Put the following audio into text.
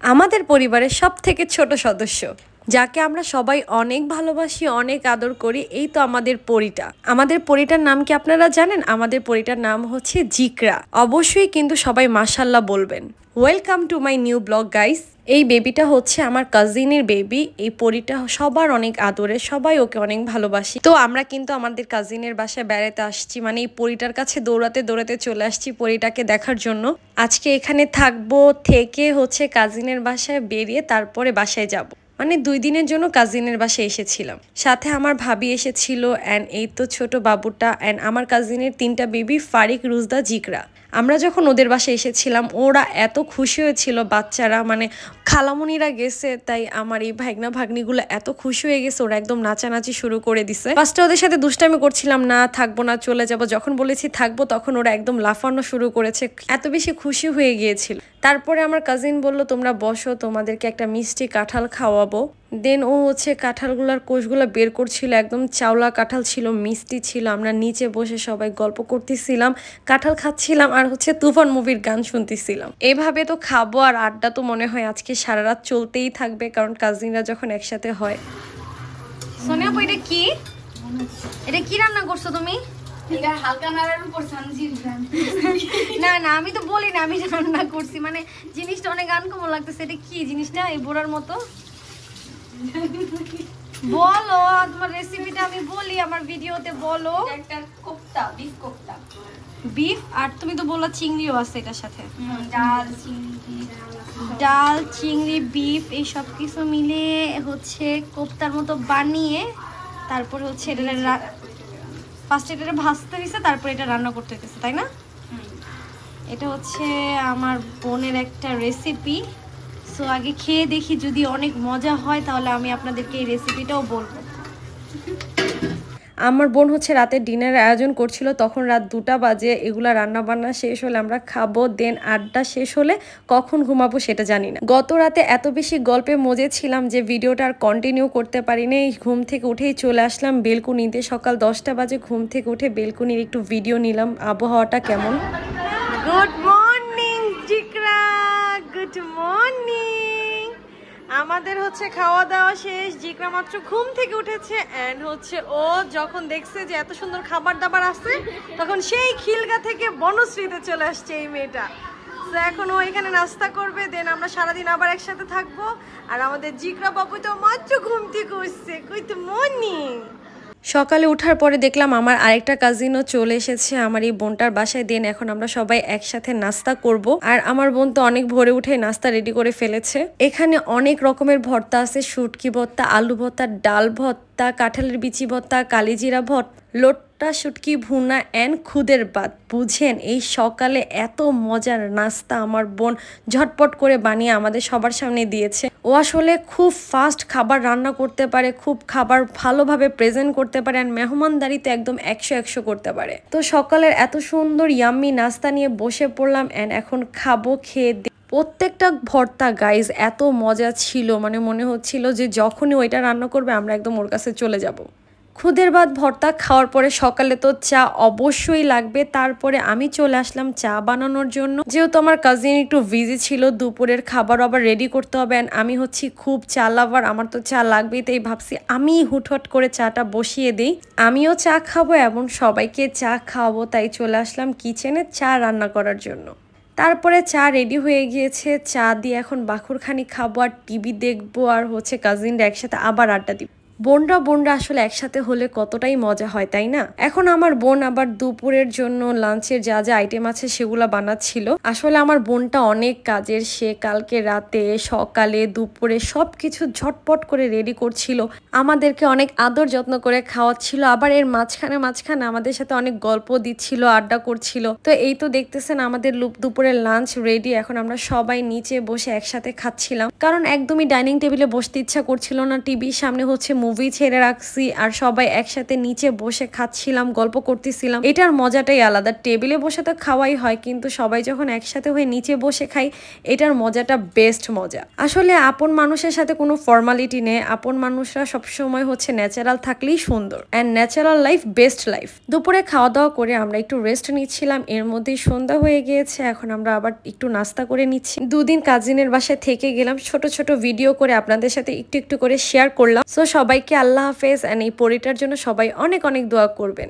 আমাদের পরিবারের সবথেকে ছোট সদস্য, যাকে আমরা সবাই অনেক ভালোবাসি, অনেক আদর করি, এই তো আমাদের পরিটা। আমাদের পরিটার নাম কি আপনারা জানেন? আমাদের পরিটার নাম হচ্ছে জিকরা। অবশ্যই কিন্তু সবাই মাশাল্লাহ বলবেন। Welcome to my new blog guys. এই বেবিটা হচ্ছে আমার কাজিনের বেবি। এই পরিটা সবার অনেক আদরে, সবাই ওকে অনেক ভালোবাসি। তো আমরা কিন্তু আমাদের কাজিনের বাসায় বেড়াতে আসছি, মানে এই পরিটার কাছে দৌড়াতে দৌড়াতে চলে আসছি পরিটাকে দেখার জন্য। আজকে এখানে থাকবো, থেকে হচ্ছে কাজিনের বাসায় বেরিয়ে তারপরে বাসায় যাব। মানে 2 দিনের জন্য কাজিনের বাসায় এসেছিলাম, সাথে আমার ভাবি এসেছিল অ্যান্ড এই তো ছোট বাবুটা অ্যান্ড আমার কাজিনের 3টা বেবি ফারিক, রুজদা, জিকরা। আমরা যখন ওদের বাসায় এসেছিলাম ওরা এত খুশি হয়েছিল, বাচ্চারা মানে খালামুনিরা গেছে তাই আমার এই ভাগনা ভাগ্নিগুলো এত খুশি হয়ে গেছে, ওরা একদম নাচানাচি শুরু করে দিছে। ফার্স্টে ওদের সাথে দুষ্টামি করছিলাম, না থাকবো না চলে যাব, যখন বলেছি থাকবো তখন ওরা একদম লাফানো শুরু করেছে, এত বেশি খুশি হয়ে গিয়েছিল। তারপরে আমার কাজিন বলল তোমরা বসো, তোমাদেরকে একটা মিষ্টি কাঁঠাল খাওয়াবো। দেন ও হচ্ছে কাঁঠালগুলার কোষগুলো বের করছিল, একদম চাওলা কাঁঠাল ছিল, মিষ্টি ছিল। আমরা নিচে বসে সবাই গল্প করতেছিলাম, কাঁঠাল খাচ্ছিলাম আর হচ্ছে তুফান মুভির গান শুনতেছিলাম। এভাবে তো খাবো আর আড্ডা তো মনে হয় আজকে সারা রাত চলতেই থাকবে, কারণ কাজিনরা যখন একসাথে হয়। সোনিয়া এটা কি, এটা কি রান্না করছো তুমি? না না আমি তো বলি না আমি রান্না করছি, মানে জিনিসটা অনেক আনকমন লাগতেছে। এটা কি জিনিসটা এই বোড়ার মতো? বলো তোমার রেসিপিটা, আমি বলি আমার ভিডিওতে বলো। একটা কোফতা, বিফ কোফতা। বিফ, আর তুমি তো বললা চিংড়িও আছে এটার সাথে। ডাল, চিংড়ি, বিফ এই সব কিছু মিলে হচ্ছে কোফতার মতো বানিয়ে তারপর হচ্ছে এটা ফার্স্ট এটা ভাজতে দিছে, তারপর এটা রান্না করতে হইতেছে, তাই না? এটা হচ্ছে আমার বোনের একটা রেসিপি। সো আগে খেয়ে দেখি, যদি অনেক মজা হয় তাহলে আমি আপনাদেরকে এই রেসিপিটাও বলবো। আমার বোন হচ্ছে রাতে ডিনারের আয়োজন করছিল, তখন রাত 2টা বাজে। এগুলা রান্না বান্না শেষ হলে আমরা খাবো, দেন আড্ডা শেষ হলে কখন ঘুমাবো সেটা জানি না। গত রাতে এত বেশি গল্পে মজে ছিলাম যে ভিডিওটা আর কন্টিনিউ করতে পারিনি। ঘুম থেকে উঠেই চলে আসলাম বেলকুনিতে। সকাল 10টা বাজে ঘুম থেকে উঠে বেলকুনির একটু ভিডিও নিলাম, আবহাওয়াটা কেমন। Good morning Zikra, good morning. আমাদের হচ্ছে খাওয়া দাওয়া শেষ, জিকরা মাত্র ঘুম থেকে উঠেছে এন্ড হচ্ছে ও যখন দেখছে যে এত সুন্দর খাবার দাবার আছে তখন সেই খিলগা থেকে বনশ্রীতে চলে আসছে এই মেয়েটা। তো এখন ও এখানে নাস্তা করবে, দেন আমরা সারাদিন আবার একসাথে থাকবো। আর আমাদের জিকরা বাবু তো মাত্র ঘুম থেকে উঠছে। Good morning. সকালে ওঠার পরে দেখলাম আমার আরেকটা কাজিনও চলে এসেছে আমার এই বোনটার বাসায়। দেন এখন আমরা সবাই একসাথে নাস্তা করব। আর আমার বোন তো অনেক ভোরে উঠে নাস্তা রেডি করে ফেলেছে। এখানে অনেক রকমের ভর্তা আছে, শুটকি ভর্তা, আলু ভর্তা, ডাল ভর্তা, কাঁঠালের বিচি ভর্তা, কালিজিরা ভর্তা, লোট্টা শুটকি ভুনা এন্ড খুদের ভাত। বুঝেন এই সকালে এত মজার নাস্তা আমার বোন ঝটপট করে বানিয়ে আমাদের সবার সামনে দিয়েছে। ও আসলে খুব ফাস্ট খাবার রান্না করতে পারে, খুব খাবার ভালোভাবে প্রেজেন্ট করতে পারে আর মেহমানদারিতে একদম 100 করতে পারে। তো সকালের এত সুন্দর ইয়াম্মি নাস্তা নিয়ে বসে পড়লাম এন্ড এখন খাবো। খেয়ে প্রত্যেকটা ভর্তা গাইজ এত মজা ছিল, মানে মনে হচ্ছিল যে যখনই ওইটা রান্না করবে আমরা একদম ওর কাছে চলে যাব। খুদের ভাত ভর্তা খাওয়ার পরে সকালে তো চা অবশ্যই লাগবে। তারপরে আমি চলে আসলাম চা বানানোর জন্য, যেহেতু আমার কাজিন একটু বিজি ছিল, দুপুরের খাবার আবার রেডি করতে হবে। আমি হচ্ছি খুব চা লাভার, আমার তো চা লাগবেই, তাই ভাবছি আমি হুটহাট করে চাটা বসিয়ে দিই। আমিও চা খাবো এবং সবাইকে চা খাওয়াবো, তাই চলে আসলাম কিচেনে চা রান্না করার জন্য। তারপরে চা রেডি হয়ে গিয়েছে, চা দিয়ে এখন বাখুরখানি খাবো আর টিভি দেখবো আর হচ্ছে কাজিনরা একসাথে আবার আড্ডা দিব। বোনরা আসলে একসাথে হলে কতটাই মজা হয়, তাই না? এখন আমার বোন আবার দুপুরের জন্য লাঞ্চের যা যা আইটেম আছে সেগুলো বানাচ্ছিল। আসলে আমার বোনটা অনেক কাজের, সে কালকে রাতে, সকালে, দুপুরে সবকিছু ঝটপট করে রেডি করছিল, আমাদেরকে অনেক আদর যত্ন করে খাওয়াচ্ছিল, আবার এর মাঝখানে আমাদের সাথে অনেক গল্প দিচ্ছিল, আড্ডা করছিল। তো এই তো দেখতেছেন আমাদের দুপুরের লাঞ্চ রেডি। এখন আমরা সবাই নিচে বসে একসাথে খাচ্ছিলাম। কারণ একদমই ডাইনিং টেবিলে বসতে ইচ্ছা করছিল না। টিভির সামনে হচ্ছে মুভি ছেড়ে রাখছি আর সবাই একসাথে নিচে বসে খাচ্ছিলাম, গল্প করতেছিলাম। এটার মজাটাই আলাদা। টেবিলে বসে তো খাওয়াই হয়, কিন্তু সবাই যখন একসাথে হয়ে নিচে বসে খাই এটার মজাটা বেস্ট মজা। আসলে আপন মানুষের সাথে কোনো ফর্মালিটি নেই, আপন মানুষরা সবসময় হচ্ছে ন্যাচারাল থাকলেই সুন্দর, and natural life best life. দুপুরে খাওয়া দাওয়া করে আমরা একটু রেস্ট নিচ্ছিলাম, এর মধ্যেই সন্ধ্যা হয়ে গিয়েছে। এখন আমরা আবার একটু নাস্তা করে নিচ্ছি। দুদিন কাজিনের বাসায় থেকে গেলাম, ছোট ছোট ভিডিও করে আপনাদের সাথে একটু একটু করে শেয়ার করলাম। সো সবাইকে আল্লাহ হাফেজ, অ্যান্ড এই পরিটার জন্য সবাই অনেক অনেক দোয়া করবেন।